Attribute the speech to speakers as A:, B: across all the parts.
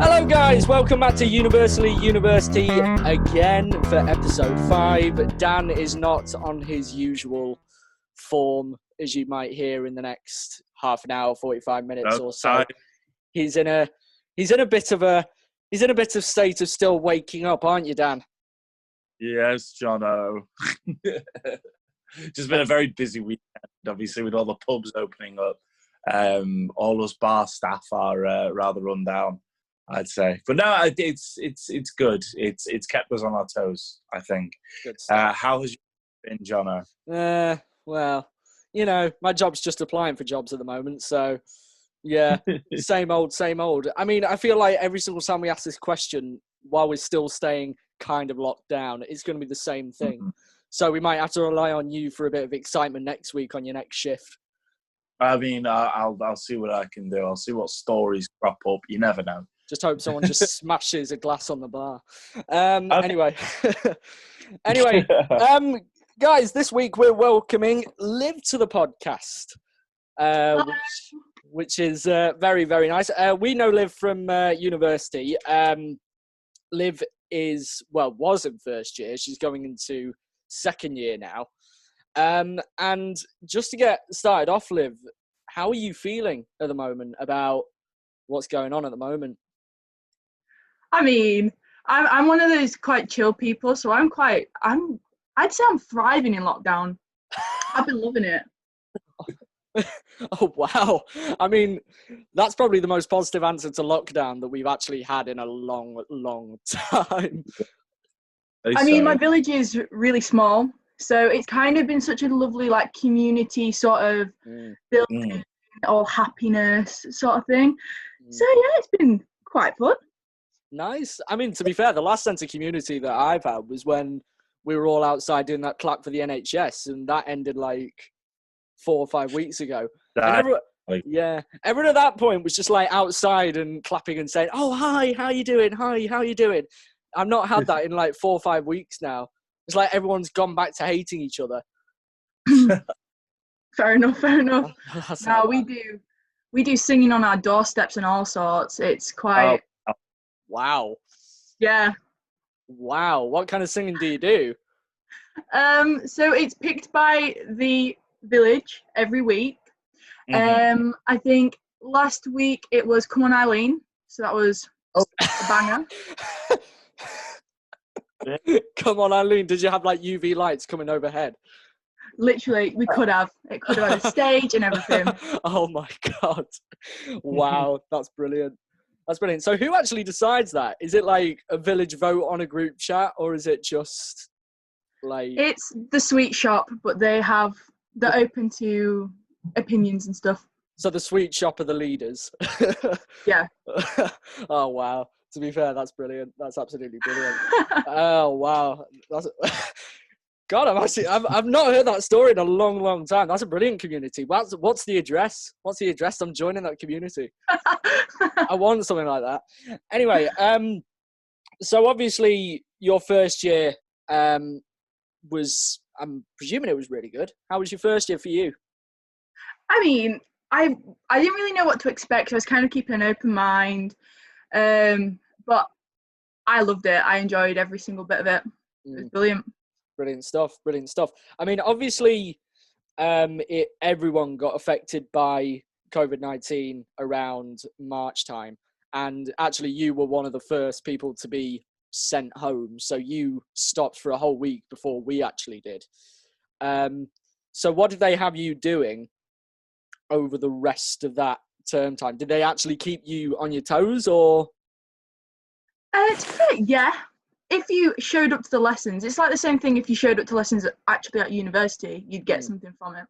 A: Hello guys, welcome back to University again for episode 5. Dan is not on his usual form, as you might hear in the next half an hour, 45 minutes or so. He's in a bit of state of still waking up, aren't you, Dan?
B: Yes, Jono. Just been a very busy weekend, obviously, with all the pubs opening up. All us bar staff are rather run down, I'd say. But no, it's good. It's kept us on our toes, I think.
A: Good stuff.
B: How has you been, Jono?
A: Well, you know, my job's just applying for jobs at the moment, so yeah, same old. I mean, I feel like every single time we ask this question, while we're still staying kind of locked down, it's going to be the same thing. Mm-hmm. So we might have to rely on you for a bit of excitement next week on your next shift.
B: I mean, I'll see what I can do. I'll see what stories crop up. You never know.
A: Just hope someone just smashes a glass on the bar. Anyway, guys, this week we're welcoming Liv to the podcast, which is very, very nice. We know Liv from university. Liv was in first year. She's going into second year now. And just to get started off, Liv, how are you feeling at the moment about what's going on at the moment?
C: I mean, I'm one of those quite chill people, so I'd say I'm thriving in lockdown. I've been loving it.
A: Oh, wow. I mean, that's probably the most positive answer to lockdown that we've actually had in a long, long time.
C: I mean, my village is really small, so it's kind of been such a lovely, like, community sort of building, all happiness sort of thing. So, yeah, it's been quite fun.
A: Nice. I mean, to be fair, the last sense of community that I've had was when we were all outside doing that clap for the NHS, and that ended like 4 or 5 weeks ago. Everyone at that point was just like outside and clapping and saying, "Oh, hi, how you doing? Hi, how you doing?" I've not had that in like 4 or 5 weeks now. It's like everyone's gone back to hating each other.
C: Fair enough. No, we do singing on our doorsteps and all sorts. It's quite...
A: Oh. Wow.
C: Yeah.
A: Wow. What kind of singing do you do?
C: So it's picked by the village every week.
A: Mm-hmm.
C: I think last week it was Come On Eileen. So that was a banger.
A: Come on, Eileen. Did you have like UV lights coming overhead?
C: Literally, we could have. It could have had a stage and everything.
A: Oh my God. Wow. That's brilliant. That's brilliant. So who actually decides that? Is it like a village vote on a group chat, or is it just like... It's
C: the sweet shop, but they're open to opinions and stuff.
A: So the sweet shop are the leaders.
C: Yeah.
A: Oh, wow. To be fair, that's brilliant. That's absolutely brilliant. Oh, wow. God, I've not heard that story in a long, long time. That's a brilliant community. What's the address? I'm joining that community. I want something like that. Anyway, so obviously your first year was, I'm presuming it was really good. How was your first year for you?
C: I mean, I didn't really know what to expect. I was kind of keeping an open mind. But I loved it. I enjoyed every single bit of it. It was brilliant.
A: Brilliant stuff. I mean, obviously, everyone got affected by COVID-19 around March time. And actually, you were one of the first people to be sent home. So you stopped for a whole week before we actually did. So what did they have you doing over the rest of that term time? Did they actually keep you on your toes, or?
C: Yeah. If you showed up to the lessons, it's like the same thing. If you showed up to lessons actually at university, you'd get something from it.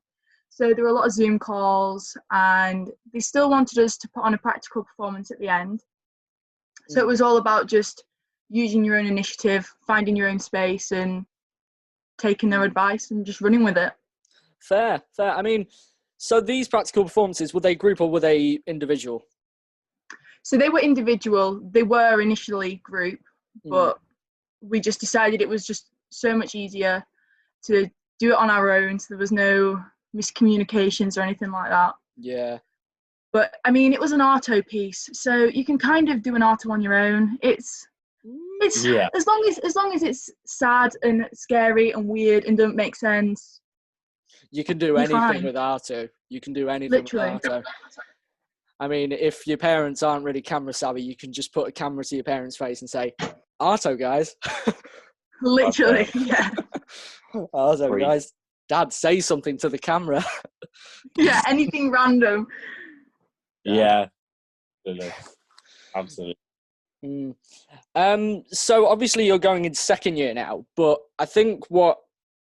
C: So there were a lot of Zoom calls, and they still wanted us to put on a practical performance at the end. So it was all about just using your own initiative, finding your own space, and taking their advice and just running with it.
A: Fair. I mean, so these practical performances, were they group or were they individual?
C: So they were individual. They were initially group, but we just decided it was just so much easier to do it on our own, so there was no miscommunications or anything like that.
A: Yeah.
C: But I mean, it was an Arto piece, so you can kind of do an Arto on your own. It's
B: Yeah.
C: as long as it's sad and scary and weird and don't make sense.
A: You can do
C: You're
A: anything
C: fine.
A: with Arto. You can do anything
C: Literally.
A: with Arto. I mean, if your parents aren't really camera savvy, you can just put a camera to your parents' face and say, Arto, guys.
C: Literally, yeah.
A: Arto,
B: Sweet.
A: guys. Dad, say something to the camera.
C: Yeah, anything random.
B: Yeah. Absolutely.
A: So obviously you're going into second year now, but I think what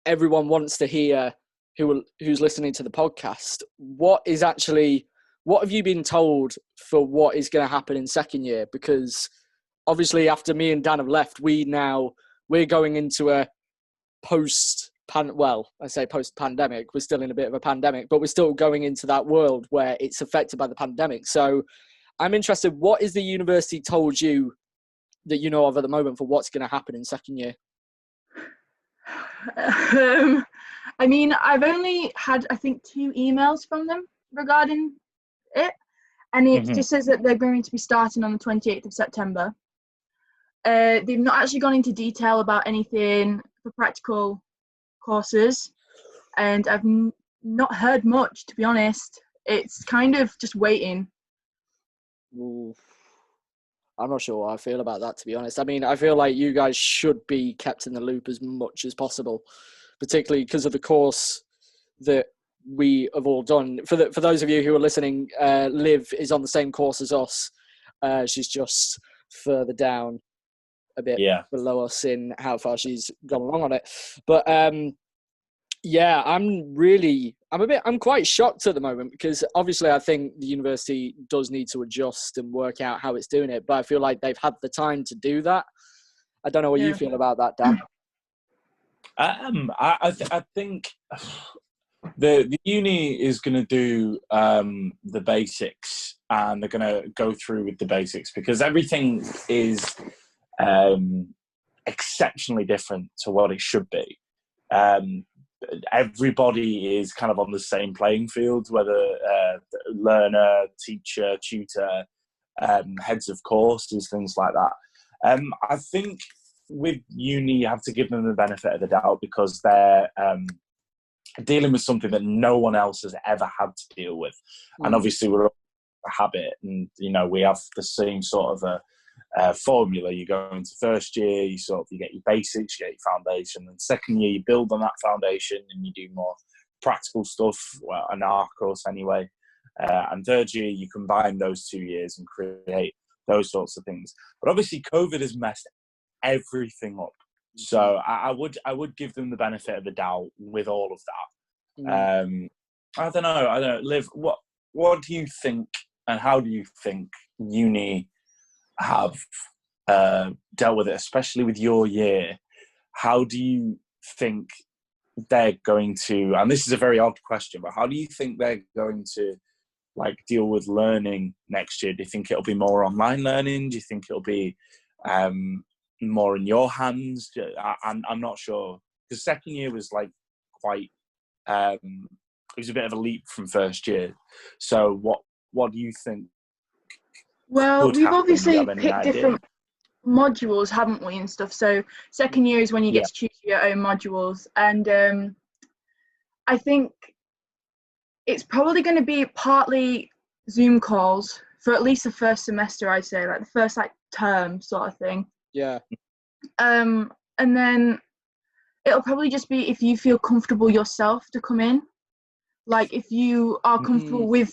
A: everyone wants to hear who's listening to the podcast, what have you been told for what is going to happen in second year? Because obviously after me and Dan have left, we're going into a post-pandemic. We're still in a bit of a pandemic, but we're still going into that world where it's affected by the pandemic. So I'm interested, what is the university told you that you know of at the moment for what's going to happen in second year?
C: I mean, I've only had, I think, 2 emails from them regarding it. And it just says that they're going to be starting on the 28th of September. They've not actually gone into detail about anything for practical courses. And I've not heard much, to be honest. It's kind of just waiting.
A: Ooh, I'm not sure how I feel about that, to be honest. I mean, I feel like you guys should be kept in the loop as much as possible, particularly because of the course that we have all done. For those of you who are listening, Liv is on the same course as us. She's just further down a bit below us in how far she's gone along on it. But yeah, I'm quite shocked at the moment, because obviously I think the university does need to adjust and work out how it's doing it, but I feel like they've had the time to do that. I don't know what you feel about that, Dan.
B: I think the uni is going to do the basics, and they're going to go through with the basics, because everything is exceptionally different to what it should be. Everybody is kind of on the same playing field, whether learner, teacher, tutor, heads of courses, things like that. I think with uni, you have to give them the benefit of the doubt, because they're dealing with something that no one else has ever had to deal with. And obviously we're all a habit, and, we have the same sort of formula. You go into first year, you get your basics, you get your foundation, and second year you build on that foundation and you do more practical stuff, well, an R course anyway, and third year you combine those 2 years and create those sorts of things. But obviously COVID has messed everything up, so I would give them the benefit of the doubt with all of that. I don't know, Liv, what do you think, and how do you think uni have dealt with it, especially with your year? How do you think they're going to, and this is a very odd question, but how do you think they're going to deal with learning next year? Do you think it'll be more online learning? Do you think it'll be more in your hands? I'm not sure, because second year was quite it was a bit of a leap from first year. So what do you think?
C: Well, we've obviously picked different modules, haven't we, and stuff. So second year is when you get to choose your own modules. And I think it's probably going to be partly Zoom calls for at least the first semester, I'd say, the first term sort of thing.
A: Yeah.
C: And then it'll probably just be if you feel comfortable yourself to come in. If you are comfortable with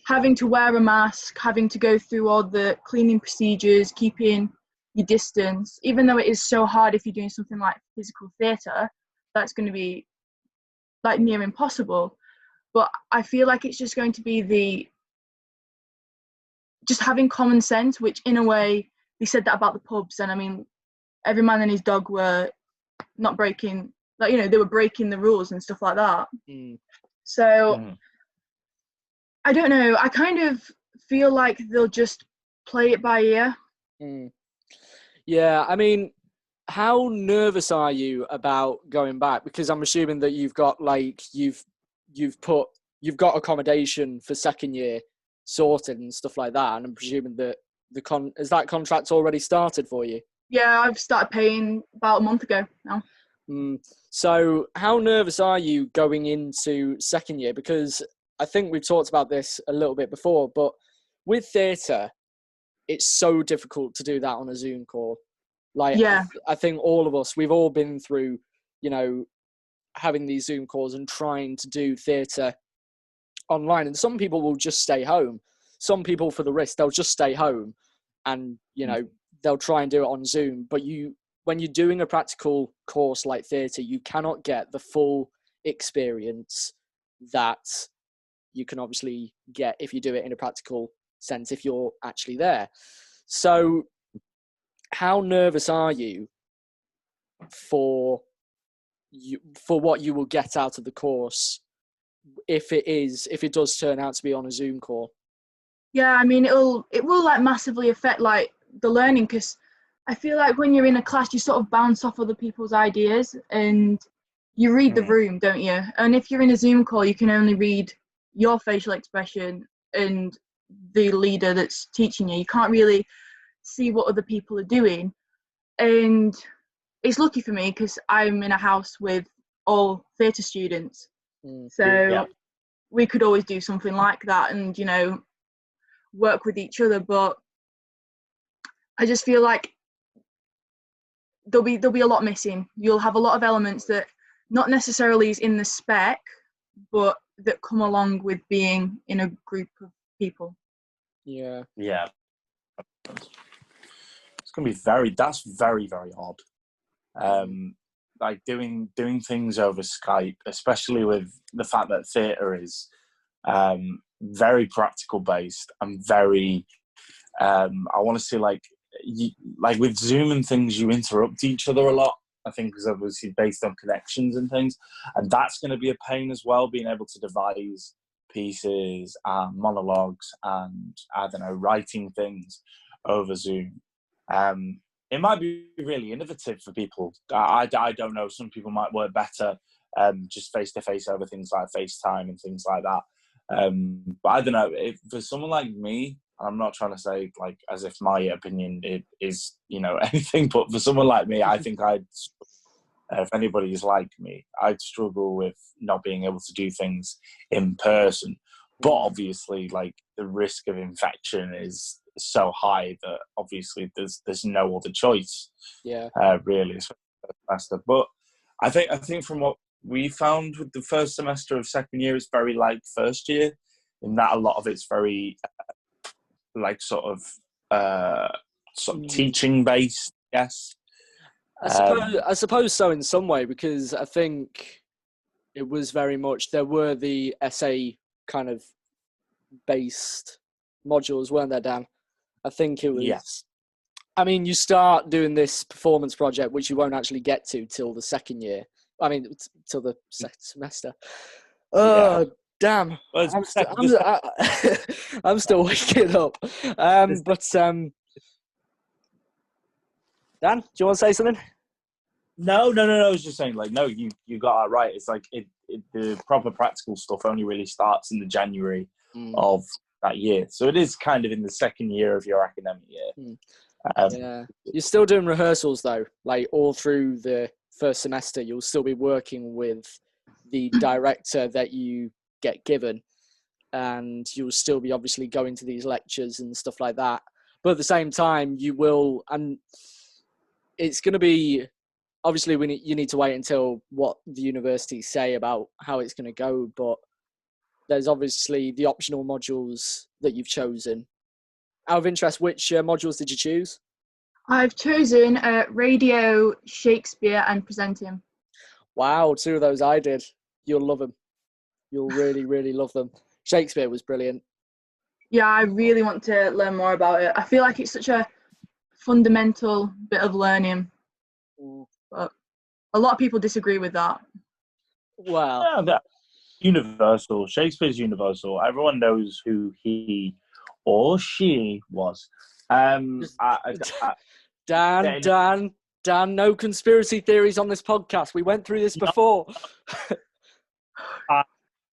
C: having to wear a mask, having to go through all the cleaning procedures, keeping your distance, even though it is so hard if you're doing something like physical theatre, that's going to be near impossible. But I feel like it's just going to be just having common sense, which in a way, they said that about the pubs, and I mean, every man and his dog were not breaking, they were breaking the rules and stuff like that. So I don't know. I kind of feel like they'll just play it by ear.
A: Yeah, I mean, how nervous are you about going back? Because I'm assuming that you've got you've got accommodation for second year, sorted and stuff like that. And I'm presuming that is that contract already started for you?
C: Yeah, I've started paying about a month ago now.
A: So how nervous are you going into second year? Because I think we've talked about this a little bit before, but with theatre, it's so difficult to do that on a Zoom call. Like,
C: Yeah.
A: I think all of us, we've all been through, having these Zoom calls and trying to do theatre online. And some people will just stay home. Some people, for the risk, they'll just stay home and, they'll try and do it on Zoom. But when you're doing a practical course like theatre, you cannot get the full experience that you can obviously get if you do it in a practical sense, if you're actually there. So how nervous are you for what you will get out of the course if it does turn out to be on a Zoom call?
C: Yeah, I mean, it will like massively affect like the learning, because I feel like when you're in a class, you sort of bounce off other people's ideas and you read the room, don't you? And if you're in a Zoom call, you can only read your facial expression and the leader that's teaching you. You can't really see what other people are doing. And it's lucky for me because I'm in a house with all theatre students. So we could always do something like that and, work with each other. But I just feel like there'll be a lot missing. You'll have a lot of elements that not necessarily is in the spec, but that come along with being in a group of people.
B: Yeah. It's going to be that's very, very odd. Like doing things over Skype, especially with the fact that theatre is very practical based and very, I want to say like with Zoom and things, you interrupt each other a lot. I think is obviously based on connections and things, and that's going to be a pain as well. Being able to devise pieces and monologues and writing things over Zoom. It might be really innovative for people. I don't know. Some people might work better just face to face over things like FaceTime and things like that. But I don't know. If for someone like me, I'm not trying to say like as if my opinion is anything, but for someone like me, I think if anybody is like me, I'd struggle with not being able to do things in person. But obviously, like the risk of infection is so high that obviously there's no other choice. Really, semester. But I think from what we found with the first semester of second year, it's very like first year, in that a lot of it's very like sort of teaching based. Yes,
A: I suppose so in some way, because I think it was very much there were the essay kind of based modules, weren't there, Dan? I think it was.
B: Yes.
A: I mean, you start doing this performance project, which you won't actually get to till the second year. I mean, till the second semester. Oh, damn!
B: Well,
A: I'm still waking up. But Dan, do you want to say something?
B: No. I was just saying, like, no, you got that right. It's like the proper practical stuff only really starts in the January of that year, so it is kind of in the second year of your academic year.
A: Yeah, you're still doing rehearsals though, like all through the first semester. You'll still be working with the director that you get given, and you'll still be obviously going to these lectures and stuff like that. But at the same time, you will, and it's going to be obviously you need to wait until what the universities say about how it's going to go. But there's obviously the optional modules that you've chosen. Out of interest, which modules did you choose?
C: I've chosen radio, Shakespeare, and presenting.
A: Wow, 2 of those I did. You'll love them. You'll really, really love them. Shakespeare was brilliant.
C: Yeah, I really want to learn more about it. I feel like it's such a fundamental bit of learning. But a lot of people disagree with that.
A: Well,
B: yeah, universal. Shakespeare's universal. Everyone knows who he or she was.
A: Dan, no conspiracy theories on this podcast. We went through this before.
B: But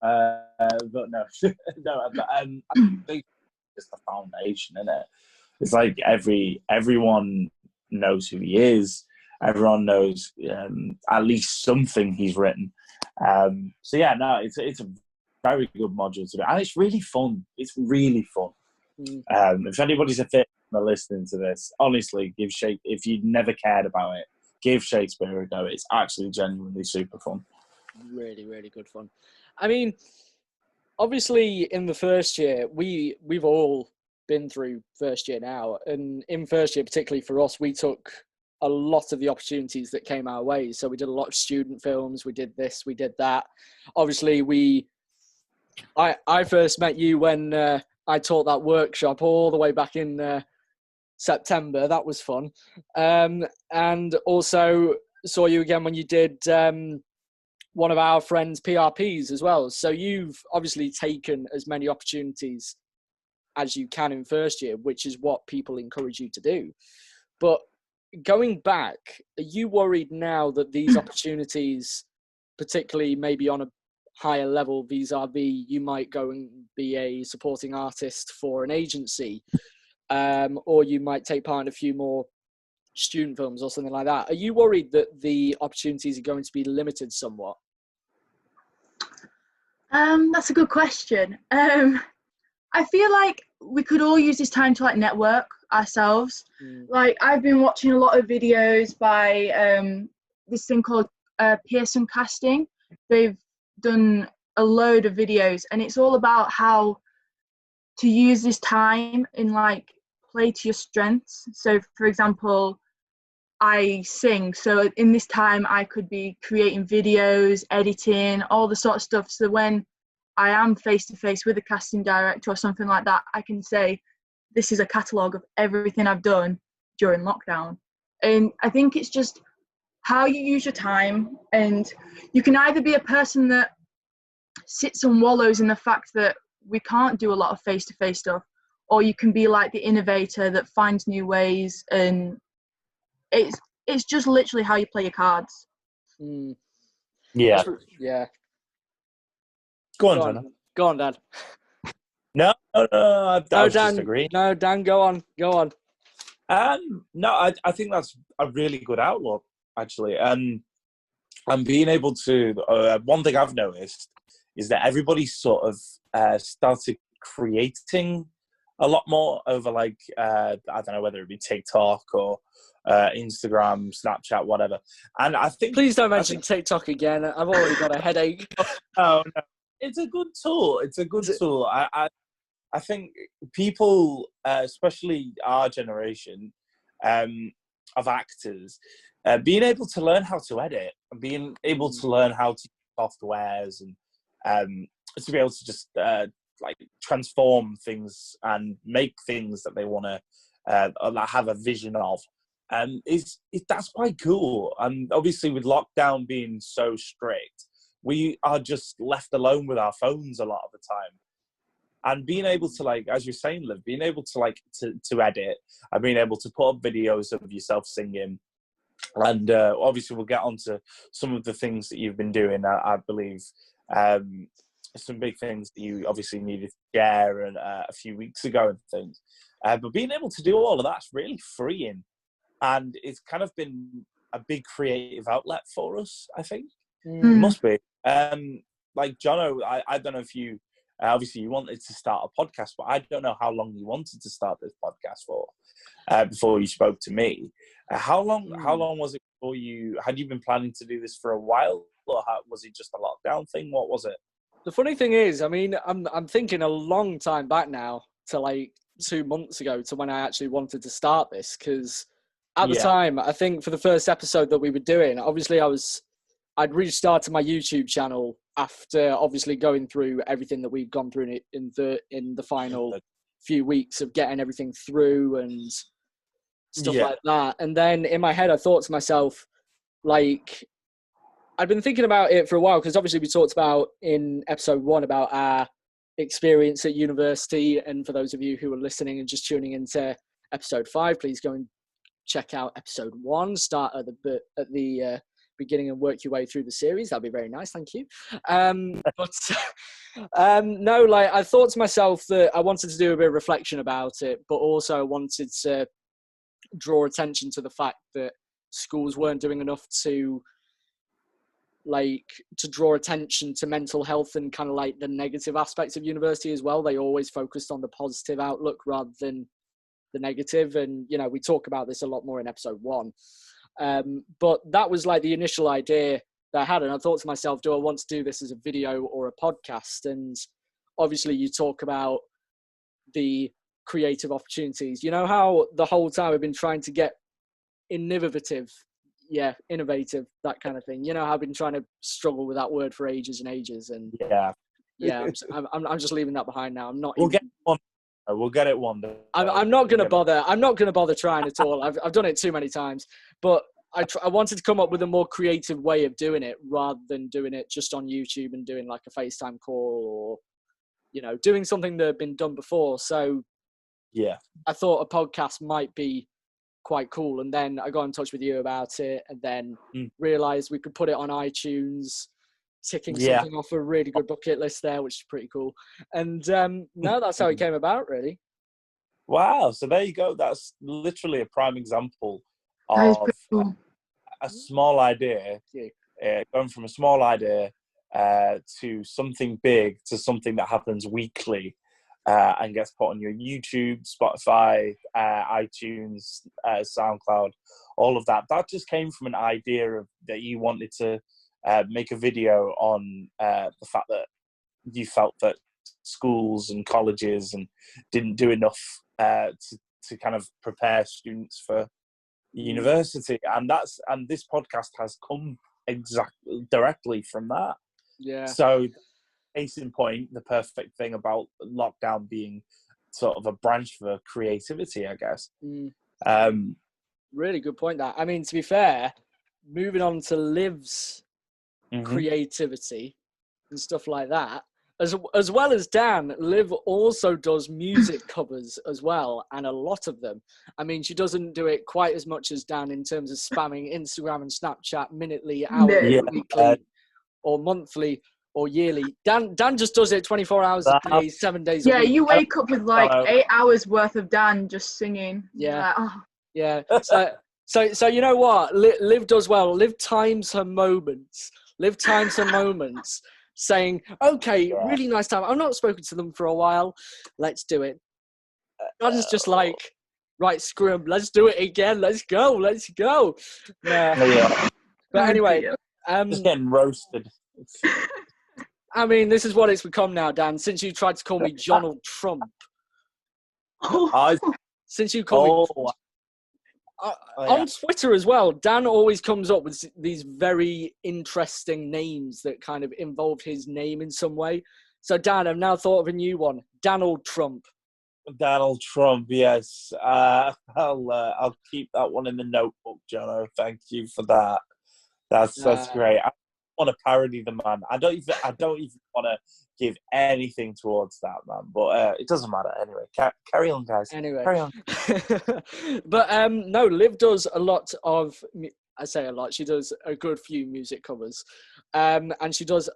B: no, no. I think just the foundation, isn't it? It's like everyone knows who he is. Everyone knows at least something he's written. So yeah, no, it's a very good module to do, and it's really fun. It's really fun. If anybody's a fit listening to this, honestly, give Shakespeare. If you'd never cared about it, give Shakespeare a go. It's actually genuinely super fun.
A: Really, really good fun. I mean, obviously, in the first year, we've all been through first year now, and in first year, particularly for us, we took a lot of the opportunities that came our way. So we did a lot of student films. We did this, we did that. Obviously, I first met you when I taught that workshop all the way back in September. That was fun. And also saw you again when you did one of our friends' PRPs as well. So you've obviously taken as many opportunities as you can in first year, which is what people encourage you to do. But going back, are you worried now that these opportunities, particularly maybe on a higher level vis-a-vis you might go and be a supporting artist for an agency, or you might take part in a few more student films or something like that, are you worried that the opportunities are going to be limited somewhat?
C: That's a good question. I feel like we could all use this time to like network ourselves. Like I've been watching a lot of videos by this thing called Pearson Casting. They've done a load of videos, and it's all about how to use this time in like play to your strengths. So for example, I sing, so in this time I could be creating videos, editing, all the sort of stuff, so when I am face to face with a casting director or something like that, I can say this is a catalogue of everything I've done during lockdown. And I think it's just how you use your time, and you can either be a person that sits and wallows in the fact that we can't do a lot of face to face stuff, or you can be like the innovator that finds new ways, and it's just literally how you play your cards.
B: Yeah.
A: Yeah.
B: Go on, Jono.
A: Go on, Dad.
B: No, I was
A: Dan,
B: just agreeing.
A: No, Dan, go on.
B: No, I think that's a really good outlook, actually. And being able to, one thing I've noticed is that everybody sort of started creating a lot more over like, I don't know whether it be TikTok or Instagram, Snapchat, whatever. And I think...
A: Please don't mention TikTok again. I've already got a headache.
B: No. It's a good tool. It's a good tool. I think people, especially our generation of actors, being able to learn how to edit and being able to learn how to use softwares and to be able to just like transform things and make things that they want to have a vision of, that's quite cool. And obviously with lockdown being so strict, we are just left alone with our phones a lot of the time. And being able to, like, as you're saying, Liv, being able to, like, to edit and being able to put up videos of yourself singing. And obviously we'll get on to some of the things that you've been doing, I believe. Some big things that you obviously needed to share a few weeks ago and things. But being able to do all of that's really freeing. And it's kind of been a big creative outlet for us, I think. It must be. Like, Jono, I don't know if you, obviously you wanted to start a podcast, but I don't know how long you wanted to start this podcast for before you spoke to me. How long was it before had you been planning to do this for a while, or was it just a lockdown thing? What was it?
A: The funny thing is, I mean, I'm thinking a long time back now to like 2 months ago to when I actually wanted to start this, because at the time, I think for the first episode that we were doing, obviously I'd restarted my YouTube channel after obviously going through everything that we'd gone through in the final few weeks of getting everything through and stuff like that. And then in my head, I thought to myself, like, I'd been thinking about it for a while, because obviously we talked about in episode 1 about our experience at university. And for those of you who are listening and just tuning into episode 5, please go and check out episode 1, start at the beginning and work your way through the series, that'd be very nice. Thank you. But no, like I thought to myself that I wanted to do a bit of reflection about it, but also wanted to draw attention to the fact that schools weren't doing enough to draw attention to mental health and kind of like the negative aspects of university as well. They always focused on the positive outlook rather than the negative. And, you know, we talk about this a lot more in episode 1. But that was like the initial idea that I had. And I thought to myself, do I want to do this as a video or a podcast? And obviously you talk about the creative opportunities. You know how the whole time I've been trying to get innovative, that kind of thing. You know, I've been trying to struggle with that word for ages and ages, and I'm just leaving that behind now. I'm not.
B: We'll get it one day.
A: I'm not going to bother. I'm not going to bother trying at all. I've done it too many times, but I wanted to come up with a more creative way of doing it rather than doing it just on YouTube and doing like a FaceTime call or, you know, doing something that had been done before. So
B: yeah,
A: I thought a podcast might be quite cool, and then I got in touch with you about it, and then realized we could put it on iTunes, ticking something off a really good bucket list there, which is pretty cool. And no, that's how it came about, really.
B: Wow, so there you go. That's literally a prime example
C: That is
B: of
C: pretty cool.
B: a small idea, going from a small idea to something big, to something that happens weekly. And gets put on your YouTube, Spotify, iTunes, SoundCloud, all of that. That just came from an idea that you wanted to make a video on the fact that you felt that schools and colleges and didn't do enough to kind of prepare students for university, and this podcast has come exactly directly from that.
A: Yeah.
B: So, case in point, the perfect thing about lockdown being sort of a branch for creativity, I guess.
A: Really good point, that. I mean, to be fair, moving on to Liv's creativity and stuff like that, as well as Dan, Liv also does music covers as well, and a lot of them. I mean, she doesn't do it quite as much as Dan in terms of spamming Instagram and Snapchat minutely, hourly, weekly, or monthly, or yearly. Dan just does it 24 hours a day, 7 days a week.
C: Yeah, you wake up with like 8 hours worth of Dan just singing.
A: Yeah.
C: Like, oh.
A: Yeah. So you know what? Liv does well. Liv times her moments. Saying, okay, really nice time. I've not spoken to them for a while. Let's do it. Dan's just like, right, screw 'em. Let's do it again. Let's go.
B: Yeah.
A: But anyway.
B: Just getting roasted.
A: I mean, this is what it's become now, Dan, since you tried to call me Donald Trump. Since you called me... On Twitter as well, Dan always comes up with these very interesting names that kind of involve his name in some way. So, Dan, I've now thought of a new one. Donald Trump.
B: Donald Trump, yes. I'll keep that one in the notebook, Jono. Thank you for that. That's great. I want to parody the man. I don't even want to give anything towards that man, but it doesn't matter anyway. Carry on, guys.
A: Anyway,
B: carry on.
A: But no, Liv does a lot of. I say a lot. She does a good few music covers, and she does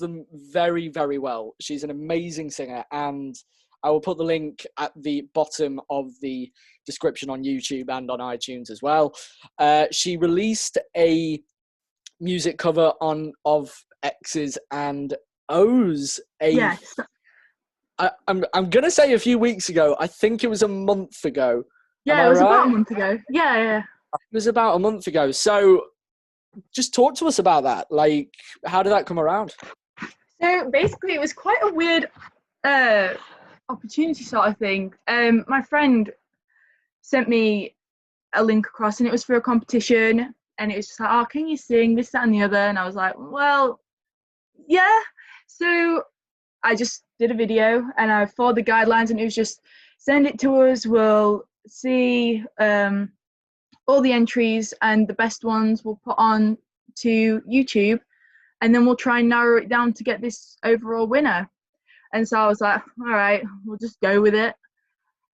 A: them very, very well. She's an amazing singer, and I will put the link at the bottom of the description on YouTube and on iTunes as well. She released a music cover of X's and O's.
C: Yes.
A: I'm gonna say a few weeks ago. I think it was a month ago.
C: Yeah, it was about a month ago. Yeah.
A: It was about a month ago. So just talk to us about that. Like, how did that come around?
C: So basically, it was quite a weird opportunity sort of thing. My friend sent me a link across, and it was for a competition. And it was just like, oh, can you sing this, that, and the other? And I was like, well, yeah. So I just did a video, and I followed the guidelines, and it was just send it to us. We'll see all the entries, and the best ones we'll put on to YouTube, and then we'll try and narrow it down to get this overall winner. And so I was like, all right, we'll just go with it.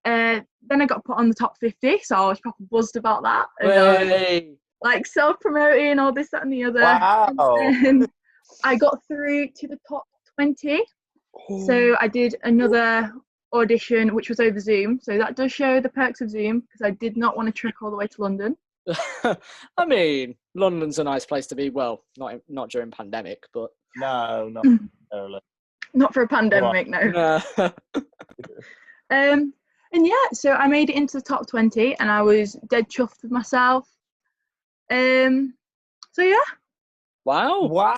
C: Then I got put on the top 50, so I was proper buzzed about that. And like self-promoting, all this, that, and the other.
B: Wow.
C: And I got through to the top 20. So I did another audition, which was over Zoom. So that does show the perks of Zoom, because I did not want to trek all the way to London.
A: I mean, London's a nice place to be. Well, not during pandemic, but
B: No, not necessarily.
C: Not for a pandemic, no. And yeah, so I made it into the top 20, and I was dead chuffed with myself. So yeah.
B: Wow.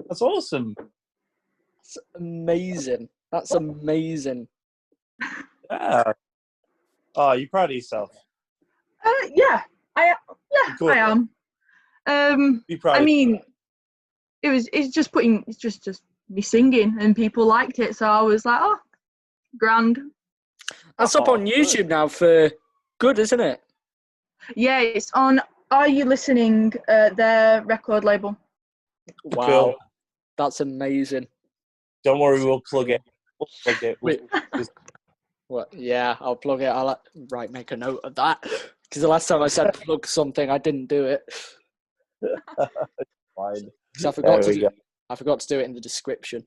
B: That's awesome.
A: That's amazing. That's amazing.
B: Yeah. Oh, are you proud of yourself?
C: Yeah, I am.
B: Be proud.
C: I mean, it's just me singing, and people liked it, so I was like, oh, grand.
A: That's up on YouTube now for good, isn't it?
C: Yeah, it's on Are You Listening, their record label.
A: Wow.
B: Cool.
A: That's amazing.
B: Don't worry, we'll plug it.
A: What? Yeah, I'll plug it. I'll make a note of that, because the last time I said plug something, I didn't do it.
B: Fine.
A: I forgot to do it in the description.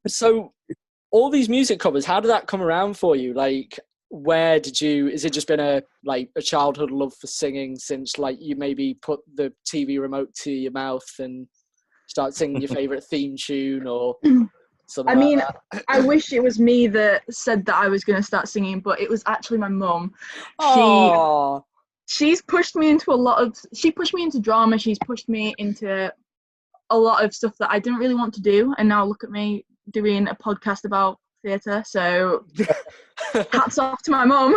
A: So all these music covers, how did that come around for you? Like, is it just been a childhood love for singing since, like, you maybe put the TV remote to your mouth and start singing your favorite theme tune or something?
C: I mean,
A: like that?
C: I wish it was me that said that I was going to start singing, but it was actually my mum. She's pushed me into she pushed me into drama. She's pushed me into a lot of stuff that I didn't really want to do. And now look at me doing a podcast about theatre. So hats off to my mum.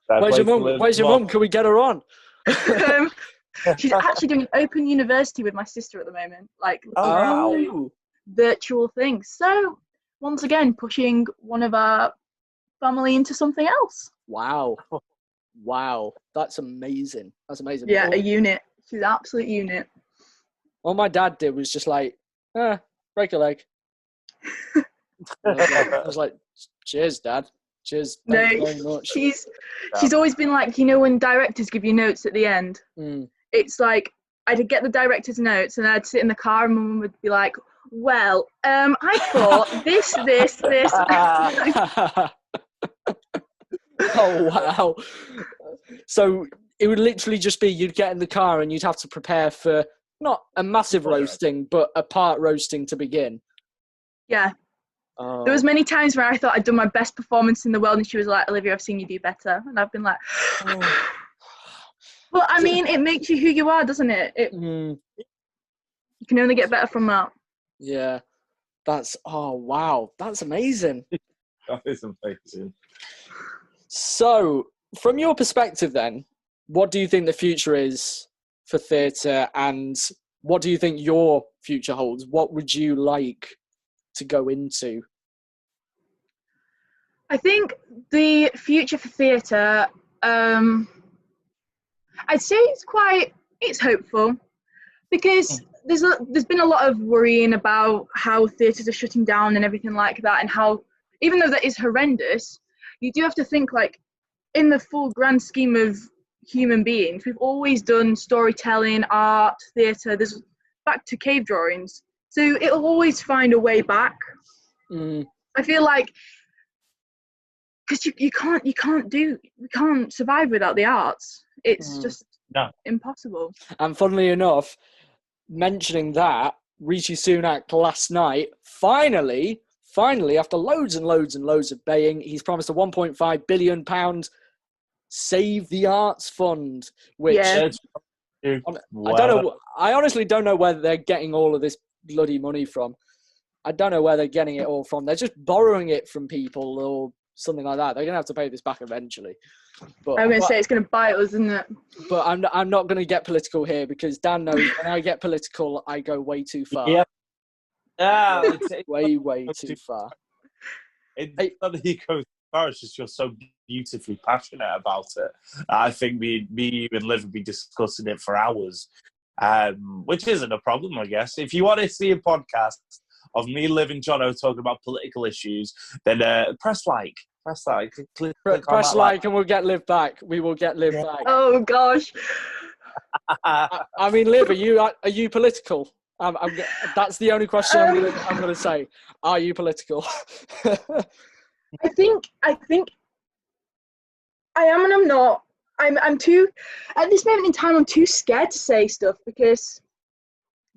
A: Where's your mum? Can we get her on?
C: She's actually doing Open University with my sister at the moment. Like,
A: wow.
C: Virtual things. So once again, pushing one of our family into something else.
A: Wow, that's amazing.
C: Yeah, a unit. She's an absolute unit.
A: All my dad did was just like, break a leg. I was like, cheers, Dad. Cheers. Thank you very much.
C: She's always been like, when directors give you notes at the end, it's like I'd get the director's notes and I'd sit in the car and Mum would be like, well, I thought this.
A: Oh, wow. So it would literally just be you'd get in the car and you'd have to prepare for not a massive roasting, but a part roasting to begin.
C: Yeah. There was many times where I thought I'd done my best performance in the world, and she was like, Olivia, I've seen you do better. And I've been like, well, I mean, it makes you who you are, doesn't it? You can only get better from that. Yeah. Wow. That's amazing.
B: That is amazing.
A: So, from your perspective then, what do you think the future is for theatre, and what do you think your future holds? What would you like to go into?
C: I think the future for theatre, I'd say it's hopeful, because there's been a lot of worrying about how theatres are shutting down and everything like that, and how, even though that is horrendous, you do have to think, like, in the full grand scheme of human beings, we've always done storytelling, art, theatre. There's back to cave drawings, so it'll always find a way back. I feel like, because we can't survive without the arts. It's just impossible. And
A: funnily enough, mentioning that, Rishi Sunak last night finally, after loads and loads and loads of baying, he's promised a £1.5 billion Save the Arts Fund, which I don't know. I honestly don't know where they're getting all of this bloody money from. I don't know where they're getting it all from. They're just borrowing it from people or something like that. They're going to have to pay this back eventually. But
C: I'm going to say it's going to bite us, isn't it?
A: But I'm not going to get political here, because Dan knows when I get political, I go way too far.
B: Yeah.
A: It's way too far.
B: It's not that he goes far, it's just you're so beautifully passionate about it. I think me, you and Liv would be discussing it for hours, which isn't a problem, I guess. If you want to see a podcast of me, Liv, and Jono talking about political issues, then press like. Press that. Click on
A: Press
B: that
A: like and we'll get Liv back. We will get Liv back.
C: Oh gosh.
A: I mean, Liv, are you political? That's the only question I'm gonna say. Are you political?
C: I think I am and I'm not. I'm too at this moment in time. I'm too scared to say stuff because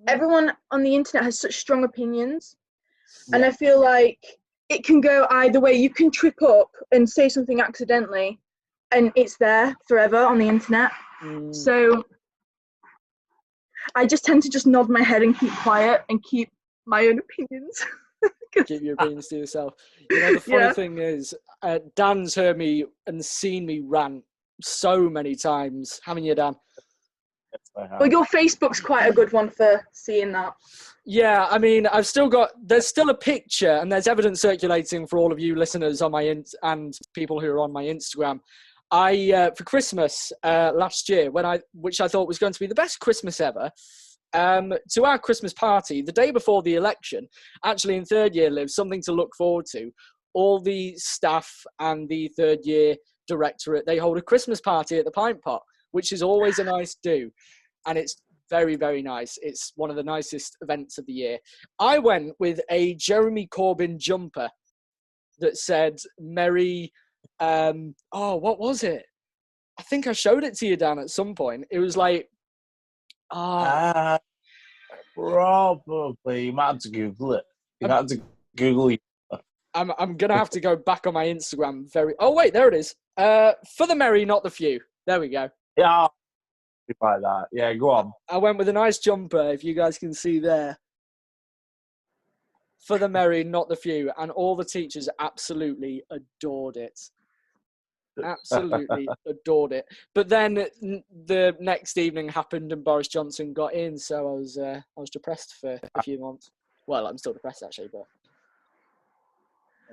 C: everyone on the internet has such strong opinions, and I feel like it can go either way. You can trip up and say something accidentally, and it's there forever on the internet. So I just tend to just nod my head and keep quiet and keep my own opinions.
A: Keep your opinions to yourself. You know, the funny thing is, Dan's heard me and seen me rant so many times. Haven't you, Dan?
C: Well, your Facebook's quite a good one for seeing that.
A: Yeah, I mean, there's still a picture and there's evidence circulating for all of you listeners on and people who are on my Instagram. For Christmas last year, which I thought was going to be the best Christmas ever, to our Christmas party, the day before the election, actually in third year, Liv, something to look forward to. All the staff and the third year directorate, they hold a Christmas party at the Pint Pot, which is always a nice do. And it's very, very nice. It's one of the nicest events of the year. I went with a Jeremy Corbyn jumper that said Merry, what was it? I think I showed it to you, Dan, at some point. It was like,
B: probably. You might have to Google it. You might have to Google it.
A: I'm gonna have to go back on my Instagram. Oh wait, there it is. For the merry, not the few. There we go.
B: Yeah, like that. Yeah, go on.
A: I went with a nice jumper, if you guys can see there. For the merry, not the few, and all the teachers absolutely adored it. Absolutely adored it. But then the next evening happened, and Boris Johnson got in, so I was depressed for a few months. Well, I'm still depressed actually, but.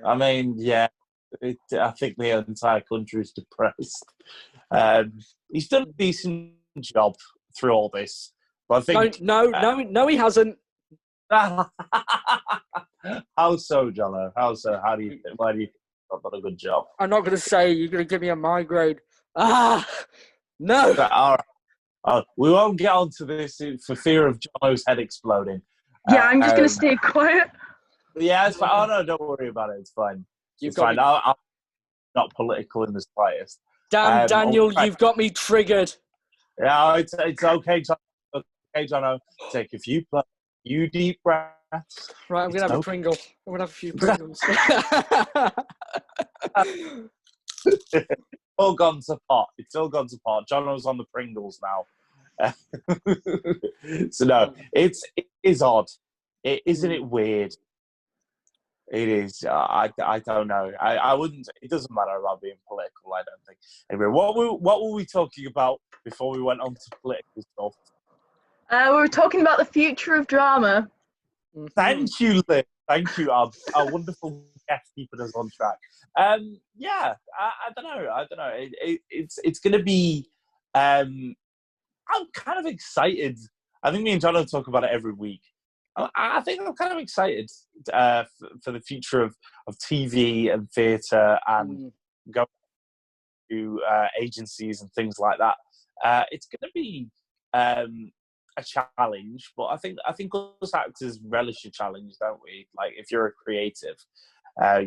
B: I mean, yeah, I think the entire country is depressed. He's done a decent job through all this, but I think
A: no, he hasn't.
B: How so, Jono? How so? Why do you think I've done a good job?
A: I'm not going to say. You're going to give me a migraine. No.
B: All right. We won't get onto this for fear of Jono's head exploding.
C: Yeah, I'm just going to stay quiet.
B: Yeah, it's fine. Oh, no, don't worry about it. It's fine.
A: It's fine.
B: I'm not political in the slightest.
A: Daniel, you've got me triggered.
B: Yeah, it's okay, John. Okay, Jono. Take a few deep breaths.
A: Right, I'm going to have a Pringle. I'm going to have a few Pringles.
B: all gone to pot. It's all gone to pot. Jono's on the Pringles now. So, no, it is odd. Isn't it weird? It is. I don't know. I wouldn't. It doesn't matter about being political. I don't think. Anyway, what were we talking about before we went on to political stuff?
C: We were talking about the future of drama.
B: Thank you, Liv. Thank you. Our wonderful guest keeping us on track. Yeah. I don't know. It's going to be. I'm kind of excited. I think me and Jono talk about it every week. I think I'm kind of excited for the future of TV and theatre and going to agencies and things like that. It's going to be a challenge, but I think us actors relish a challenge, don't we? Like if you're a creative,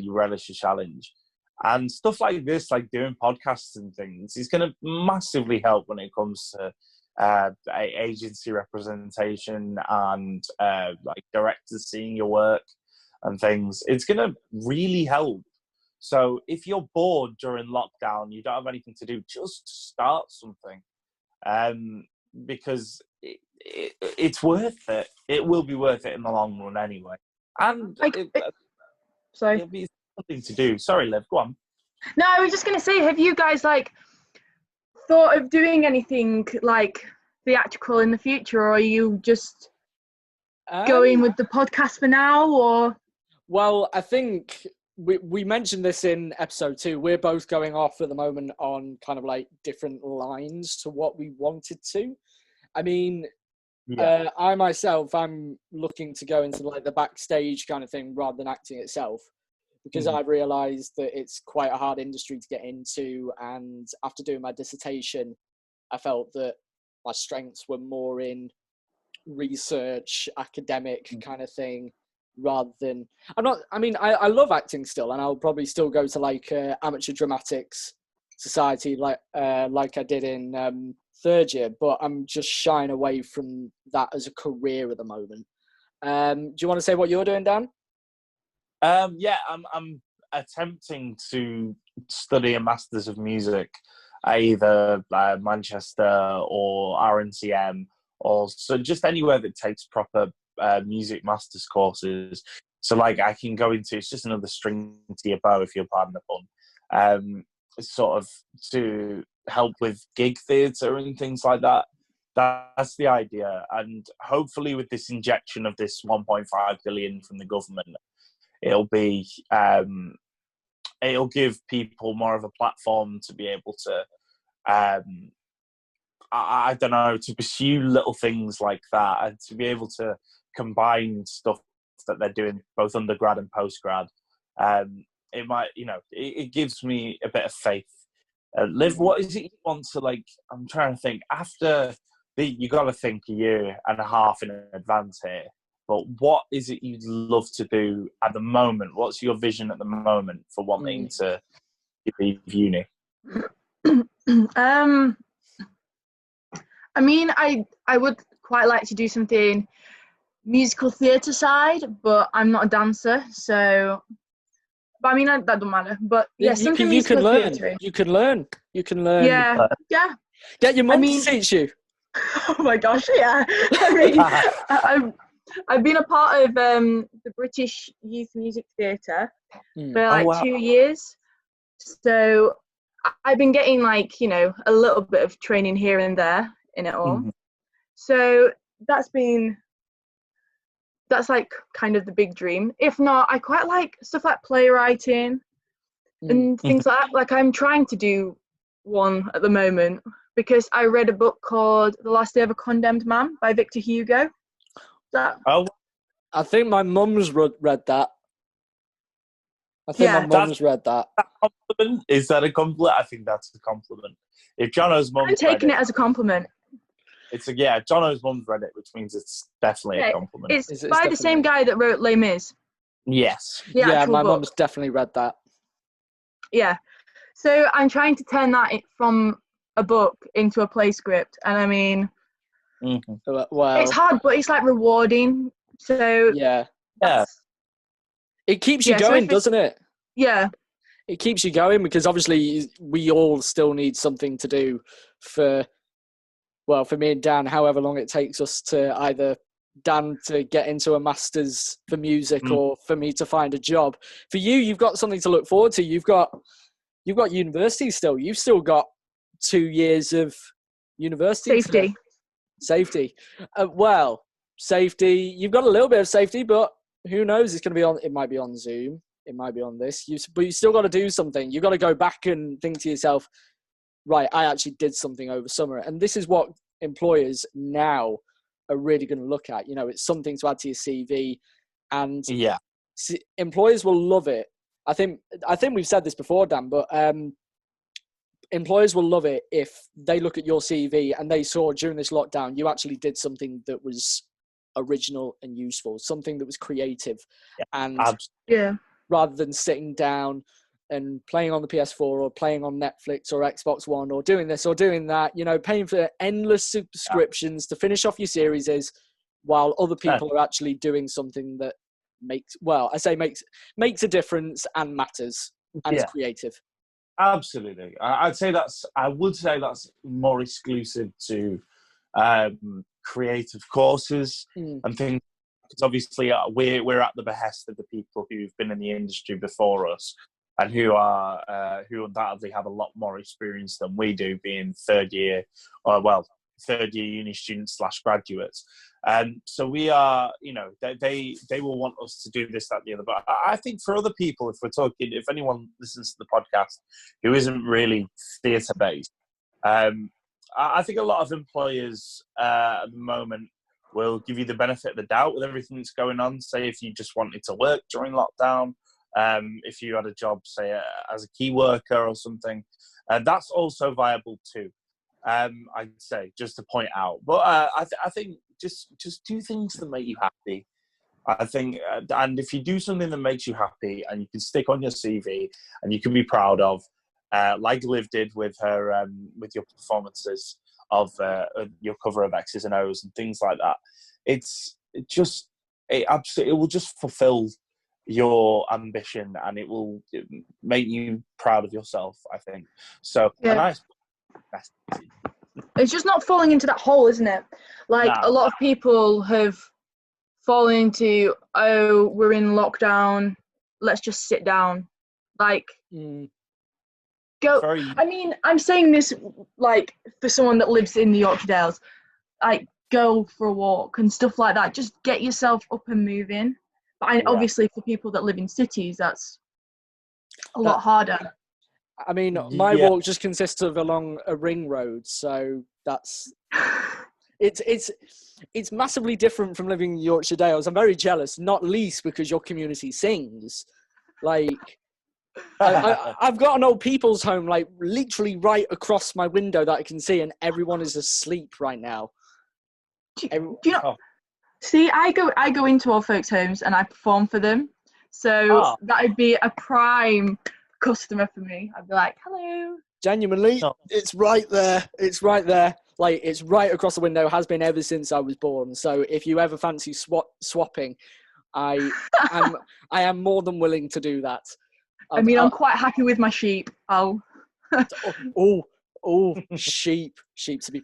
B: you relish a challenge. And stuff like this, like doing podcasts and things, is going to massively help when it comes to agency representation and like directors seeing your work and things. It's going to really help. So if you're bored during lockdown, you don't have anything to do, just start something, because it's worth it. It will be worth it in the long run anyway. And
C: sorry,
B: it'll be something to do. Sorry, Liv, go on.
C: No, I was just going to say, have you guys thought of doing anything theatrical in the future, or are you just going with the podcast for now? Or
A: well, I think we mentioned this in episode 2. We're both going off at the moment on kind of different lines to what we wanted to. I mean, I myself, I'm looking to go into the backstage kind of thing rather than acting itself, because I've realised that it's quite a hard industry to get into. And after doing my dissertation, I felt that my strengths were more in research, academic kind of thing, rather than I love acting still, and I'll probably still go to like amateur dramatics society like I did in third year, but I'm just shying away from that as a career at the moment. Do you want to say what you're doing, Dan?
B: Yeah, I'm attempting to study a Masters of Music at either Manchester or RNCM, or so just anywhere that takes proper music masters courses. So like I can go into, it's just another string to your bow, if you'll pardon the pun, sort of to help with gig theatre and things like that. That's the idea. And hopefully with this injection of this 1.5 billion from the government, it'll be it'll give people more of a platform to be able to I don't know, to pursue little things like that, and to be able to combine stuff that they're doing both undergrad and postgrad. It might, it gives me a bit of faith. Liv, what is it you want to, like, I'm trying to think, after you got to think a year and a half in advance here, but what is it you'd love to do at the moment? What's your vision at the moment for wanting to leave uni?
C: I mean, I would quite like to do something musical theatre side, but I'm not a dancer, so. But I mean, that doesn't matter. But yeah, something musical theatre.
A: You can learn.
C: Yeah, yeah.
A: Get your mum to teach you.
C: Oh my gosh, yeah. I mean, I've been a part of the British Youth Music Theatre for like 2 years, so I've been getting like a little bit of training here and there in it all. So that's like kind of the big dream. If not, I quite like stuff like playwriting and things like that. Like I'm trying to do one at the moment because I read a book called The Last Day of a Condemned Man by Victor Hugo.
A: I think my mum's read that. My mum's read that.
B: Compliment? Is that a compliment? I think that's a compliment. If Jono's mum,
C: I'm taking it as a compliment.
B: Jono's mum's read it, which means it's definitely a compliment.
C: It's by the same guy that wrote Les Mis.
B: Yes.
A: Yeah, my mum's definitely read that.
C: Yeah. So I'm trying to turn that from a book into a play script, and I mean,
A: well,
C: it's hard, but it's like rewarding. So
A: yeah. It keeps you going, doesn't it?
C: Yeah.
A: It keeps you going because obviously we all still need something to do for me and Dan, however long it takes us to either Dan to get into a master's for music or for me to find a job. For you, you've got something to look forward to. You've got university still. You've still got 2 years of university. Safety. Safety. You've got a little bit of safety, but who knows? It's going to be on. It might be on Zoom. It might be on this. But you still got to do something. You've got to go back and think to yourself, right, I actually did something over summer. And this is what employers now are really going to look at. It's something to add to your CV. And employers will love it. I think we've said this before, Dan, but employers will love it if they look at your CV and they saw during this lockdown, you actually did something that was original and useful, something that was creative. Rather than sitting down and playing on the PS4 or playing on Netflix or Xbox One or doing this or doing that, paying for endless subscriptions to finish off your series while other people are actually doing something that makes a difference and matters and is creative.
B: Absolutely. I would say that's more exclusive to creative courses and things. Because obviously we're at the behest of the people who've been in the industry before us and who undoubtedly have a lot more experience than we do, being third year uni students / graduates. So we are, they will want us to do this, that, the other. But I think for other people, if anyone listens to the podcast who isn't really theatre based, I think a lot of employers at the moment will give you the benefit of the doubt with everything that's going on. Say if you just wanted to work during lockdown, if you had a job, say, as a key worker or something. That's also viable too, I'd say, just to point out. But I think just do things that make you happy. I think, and if you do something that makes you happy and you can stick on your CV and you can be proud of, like Liv did with her, with your performances of your cover of X's and O's and things like that, it will just fulfill your ambition and it will make you proud of yourself, I think. So a nice message.
C: It's just not falling into that hole, isn't it? Like a lot of people have fallen into, oh, we're in lockdown, let's just sit down. Like, go. I mean, I'm saying this like for someone that lives in the Yorkshire Dales, like go for a walk and stuff like that. Just get yourself up and moving. But obviously for people that live in cities, that's a lot harder.
A: I mean, my walk just consists of along a ring road, so that's it's massively different from living in Yorkshire Dales. I'm very jealous, not least because your community sings. Like, I've got an old people's home, like literally right across my window that I can see, and everyone is asleep right now.
C: Do you know? See, I go into old folks' homes and I perform for them, so that would be a prime customer for me. I'd be like, hello.
A: Genuinely, it's right there. It's right there. Like, it's right across the window, has been ever since I was born. So if you ever fancy swapping, I am more than willing to do that.
C: I'm quite happy with my sheep.
A: Sheep to be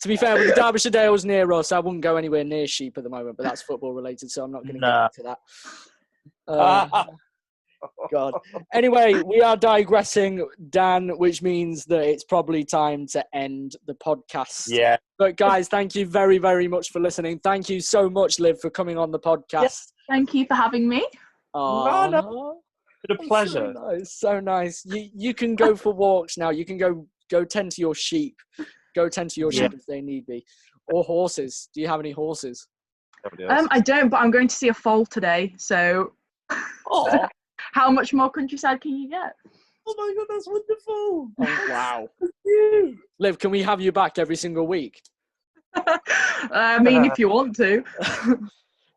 A: To be fair, with the Derbyshire Dales near us, I wouldn't go anywhere near sheep at the moment, but that's football related, so I'm not going to get into that. God. Anyway, we are digressing, Dan, which means that it's probably time to end the podcast.
B: Yeah.
A: But guys, thank you very, very much for listening. Thank you so much, Liv, for coming on the podcast.
C: Yes, thank you for having me.
B: No. It's a pleasure.
A: So nice. You can go for walks now. You can go tend to your sheep. Go tend to your sheep if they need be. Or horses. Do you have any horses?
C: I don't, but I'm going to see a foal today, so how much more countryside can you get?
B: Oh my God, that's wonderful.
A: Oh, wow. Liv, can we have you back every single week?
C: I mean, if you want to.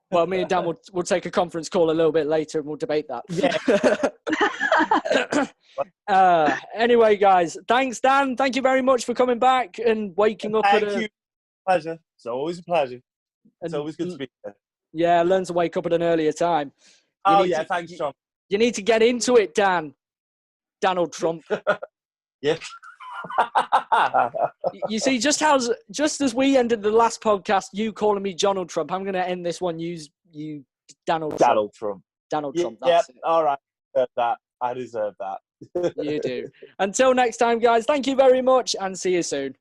A: Well, me and Dan will take a conference call a little bit later and we'll debate that. Yeah. Anyway, guys, thanks, Dan. Thank you very much for coming back and waking up.
B: Thank you. Pleasure. It's always a pleasure. It's always good to be here.
A: Yeah, learn to wake up at an earlier time.
B: Thanks, John.
A: You need to get into it, Dan. Donald Trump.
B: Yeah.
A: You see, just as we ended the last podcast, you calling me Donald Trump, I'm going to end this one. You Donald Trump. Donald Trump. That's it.
B: All right. I deserve that.
A: You do. Until next time, guys. Thank you very much, and see you soon.